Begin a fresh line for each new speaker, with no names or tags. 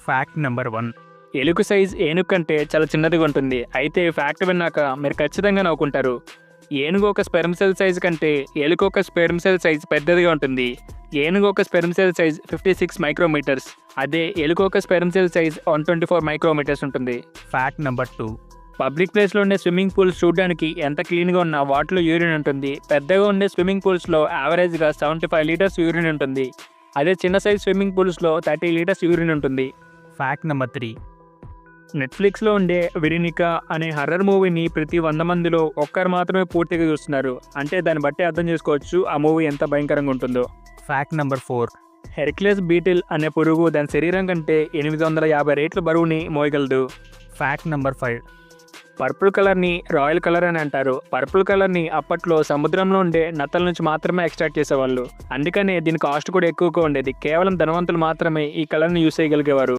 Fact number 1.
ఎలుక size ఏనుగు కంటే చాలా చిన్నదిగా ఉంటుంది. అయితే ఫ్యాక్ట్ విన్నాక మీరు ఖచ్చితంగా నవ్వుకుంటారు. ఏనుగు ఒక స్పెర్మ్ సెల్ సైజ్ కంటే ఎలుక ఒక స్పెర్మ్ సెల్ సైజ్ పెద్దదిగా ఉంటుంది. ఏనుగు ఒక స్పెర్మ్ సెల్ సైజ్ 56 మైక్రోమీటర్స్. అదే ఎలుక ఒక స్పెర్మ్ సెల్ సైజ్ 124 మైక్రోమీటర్స్ ఉంటుంది.
Fact number 2.
పబ్లిక్ ప్లేస్లో ఉండే స్విమ్మింగ్ పూల్స్ చూడడానికి ఎంత క్లీన్గా ఉన్నా వాటిలో యూరిన్ ఉంటుంది. పెద్దగా ఉండే స్విమ్మింగ్ పూల్స్లో యావరేజ్గా 75 లీటర్స్ యూరిన్ ఉంటుంది. అదే చిన్న సైజ్ స్విమ్మింగ్ పూల్స్లో 30 లీటర్స్ యూరిన్ ఉంటుంది.
Fact number 3.
నెట్ఫ్లిక్స్లో ఉండే వెరినికా అనే హర్రర్ మూవీని ప్రతి 100 మందిలో ఒక్కరు మాత్రమే పూర్తిగా చూస్తున్నారు. అంటే దాన్ని బట్టి అర్థం చేసుకోవచ్చు ఆ మూవీ ఎంత భయంకరంగా ఉంటుందో.
Fact number 4.
హెర్క్యులస్ బీటిల్ అనే పురుగు దాని శరీరం కంటే 850 రేట్ల బరువుని మోయగలదు.
Fact number 5.
పర్పుల్ కలర్ని రాయల్ కలర్ అని అంటారు. పర్పుల్ కలర్ని అప్పట్లో సముద్రంలో ఉండే నత్తల నుంచి మాత్రమే ఎక్స్ట్రాక్ట్ చేసేవాళ్ళు. అందుకనే దీని కాస్ట్ కూడా ఎక్కువగా ఉండేది. కేవలం ధనవంతులు మాత్రమే ఈ కలర్ని యూస్ చేయగలిగేవారు.